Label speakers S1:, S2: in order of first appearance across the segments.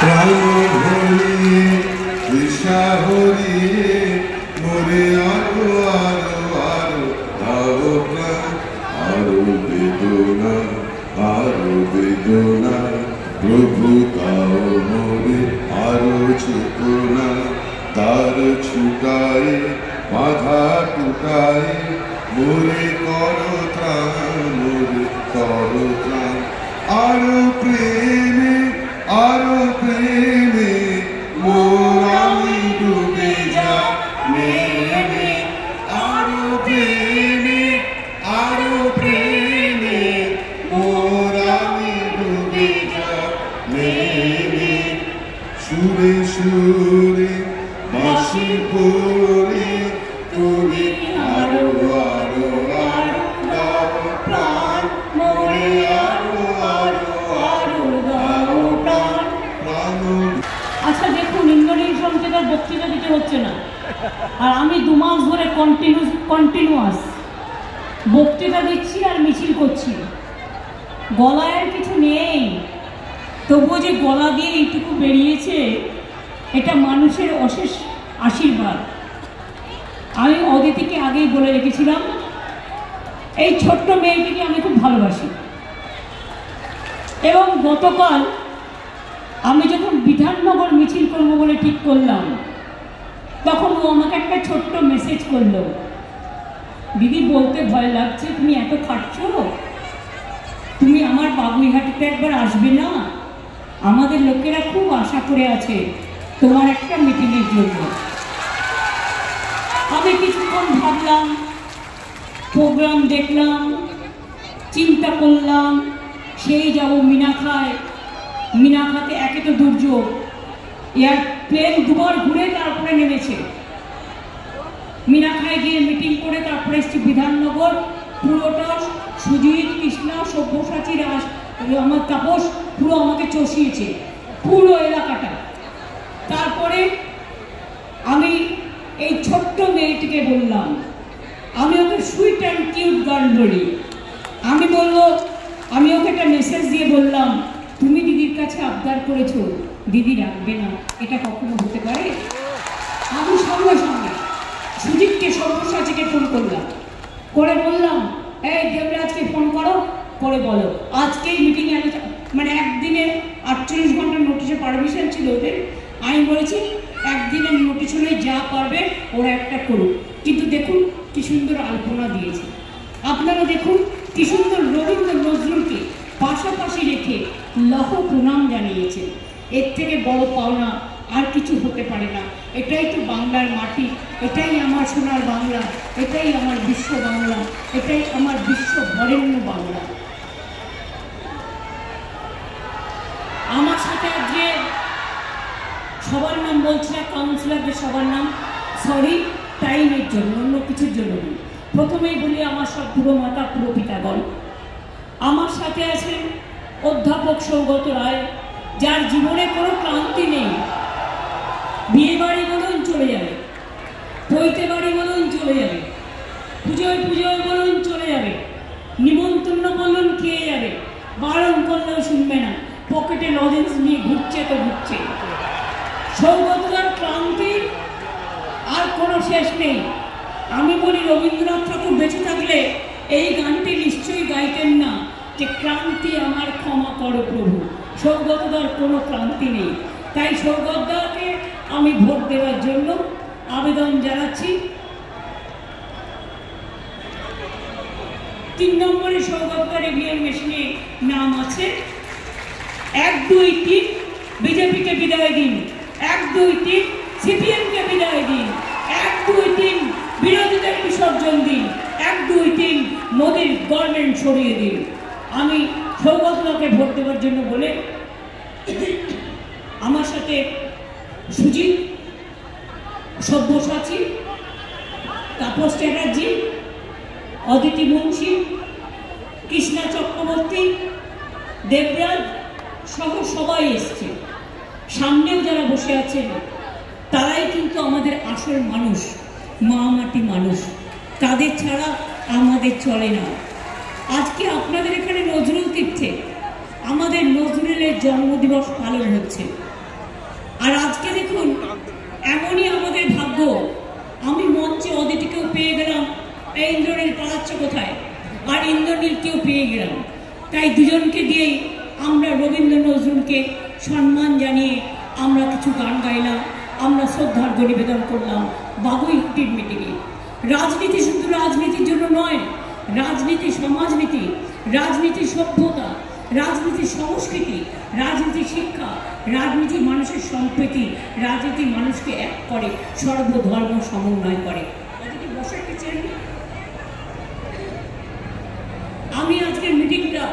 S1: প্রাণ ভরিয়ে তৃষা ভরিয়ে মরে আরো আরো আরো আরো প্রাণ আরো বেদনা প্রভু তাও মরে আরো চেতনা তার ছুটায় বাধা টুটায় মরে করো ত্রাণ আরো প্রেমে মোর আমি ডুবে যা নেমে আরো প্রেমে মোর আমি ডুবে যা নেমে সুরে সুরে বাঁশি পড়ে তুমি আরো আরো আরো দাও প্রাণ মোরে আরো আরো আরো দাও প্রাণ।
S2: আচ্ছা দেখুন, ইন্দ্রনীল সংকেতের বক্তৃতা দিতে হচ্ছে না, আর আমি 2 মাস ধরে কন্টিনিউয়াস বক্তৃতা দিচ্ছি আর মিছিল করছি। গলায় আর কিছু নেই, তবুও যে গলা দিয়ে এইটুকু বেরিয়েছে, এটা মানুষের অশেষ আশীর্বাদ। আমি অদিতিকে আগেই বলে রেখেছিলাম, এই ছোট্ট মেয়েটিকে আমি খুব ভালোবাসি। এবং গতকাল আমি যখন বিধাননগর মিছিল করবো বলে ঠিক করলাম, তখন ও আমাকে একটা ছোট্ট মেসেজ করলো, দিদি বলতে ভয় লাগছে, তুমি এত খাটছো, তুমি আমার বাগুইহাটিতে একবার আসবে না? আমাদের লোকেরা খুব আশা করে আছে তোমার একটা মিটিংয়ের জন্য। আমি কিছুক্ষণ ভাবলাম, প্রোগ্রাম দেখলাম, চিন্তা করলাম, সেই যাব মিনাখাতে একে তো দুর্যোগ, এয়ারপ্লেন 2 বার ঘুরে তারপরে নেমেছে। মিনাখায় গিয়ে মিটিং করে তারপরে এসছি বিধাননগর। পুরোটা সুজিত, কৃষ্ণা, সব্যসাচী, রাস, আমার তাপস পুরো আমাকে চষিয়েছে, পুরো এলাকাটা। তারপরে আমি এই ছোট্ট মেয়েটিকে বললাম, আমি ওকে সুইট অ্যান্ড কিউট গার্ল বলি। আমি ওকে একটা মেসেজ দিয়ে বললাম, তুমি দিদির কাছে আবদার করেছো, দিদি রাখবে না, এটা কখনো হতে পারে? আমি সঙ্গে সঙ্গে সুজিতকে, সব্যসাচীকে ফোন করলাম, করে বললাম, এই দেবরাজকে ফোন করো, করে বলো আজকেই মিটিংয়ে মানে একদিনে 48 ঘন্টার নোটিশে পারমিশন ছিল ওদের। আমি বলেছি একদিনের নোটিশ হলে যা পারবে ওরা একটা করুক। কিন্তু দেখুন কি সুন্দর আলপনা দিয়েছে, আপনারা দেখুন কি সুন্দর রবীন্দ্র নজরুলকে পাশাপাশি রেখে লহ প্রণাম জানিয়েছে। এর থেকে বড় পাওনা আর কিছু হতে পারে না। এটাই তো বাংলার মাটি, এটাই আমার সোনার বাংলা, এটাই আমার বিশ্ব বাংলা, এটাই আমার বিশ্ব বরেণ্য বাংলা। আমার সাথে আজকে সবার নাম বলছি না, কাউন্সিলরদের সবার নাম, সরি টাইমের জন্য, অন্য কিছুর জন্য নয়। প্রথমেই বলি আমার সব পুরো মাতা পুরো পিতাগণ। আমার সাথে আছেন অধ্যাপক সৌগত রায়, যার জীবনে কোনো ক্লান্তি নেই। বিয়ে বাড়ি বলুন চলে যাবে, পৈতে বাড়ি বলুন চলে যাবে, পুজোয় বলুন চলে যাবে, নিমন্ত্রণ বলুন খেয়ে যাবে, বারণ করলেও শুনবে না, পকেটে লজেন্স নিয়ে ঘুরছে তো ঘুরছে। সৌগতদার ক্লান্তির আর কোনো শেষ নেই। আমি বলি রবীন্দ্রনাথ ঠাকুর বেঁচে থাকলে এই গানটি নিশ্চয়ই গাইতেন না যে ক্লান্তি আমার ক্ষমা করো প্রভু। সৌগতদার কোনো ক্লান্তি নেই, তাই সৌগতদাকে আমি ভোট দেওয়ার জন্য আবেদন জানাচ্ছি। 3 নম্বরে সৌগতদার ইভিএম মেশিনে নাম আছে। 1, 2, 3 বিজেপিকে বিদায় দিন, 1, 2, 3 সিপিএমকে বিদায় দিন, 1, 2, 3 বিরোধীদের বিসর্জন দিন, 1, 2, 3 মোদীর গভর্নমেন্ট সরিয়ে দিন। আমি সৌগতদাকে ভোট দেওয়ার জন্য বলে আমার সাথে সুজিত, সব্যসাচী, তাপস চ্যাটার্জি, অদিতি মুন্সি, কৃষ্ণা চক্রবর্তী, দেবরাজ সহ সবাই এসছে। সামনেও যারা বসে আছেন তারাই কিন্তু আমাদের আসল মানুষ, মা মাটি মানুষ, তাদের ছাড়া আমাদের চলে না। আজকে আপনাদের এখানে নজরুল তীর্থে আমাদের নজরুলের জন্মদিবস পালন হচ্ছে। আর আজকে দেখুন এমনই আমাদের ভাগ্য, আমি মঞ্চে অদিতিকেও পেয়ে গেলাম, ইন্দ্রনীল পালাচ্ছে কোথায়, আর ইন্দ্রনীলকেও পেয়ে গেলাম। তাই দুজনকে দিয়েই আমরা রবীন্দ্র নজরুলকে সম্মান জানিয়ে আমরা কিছু গান গাইলাম, আমরা শ্রদ্ধার্ঘ্য নিবেদন করলাম বাবুইহাটির মিটিংয়ে। রাজনীতি শুধু রাজনীতির জন্য নয়, রাজনীতি সমাজনীতি, রাজনীতি সভ্যতা, রাজনীতি সংস্কৃতি, রাজনীতি শিক্ষা, রাজনীতি মানুষের সম্প্রীতি, রাজনীতি মানুষকে এক করে, সর্বধর্ম সমন্বয় করে। আমি আজকের মিটিংটা,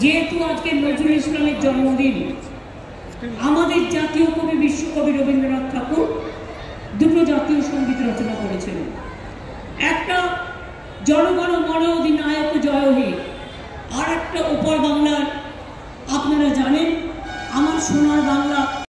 S2: যেহেতু আজকে নজরুল ইসলামের জন্মদিন, আমাদের জাতীয় কবি বিশ্বকবি রবীন্দ্রনাথ ঠাকুর দুটো জাতীয় সঙ্গীত রচনা করেছিলেন। একটা জনগণ মন অধিনায়ক জয় হে, আর একটা ওপার বাংলার, আপনারা জানেন আমার সোনার বাংলা।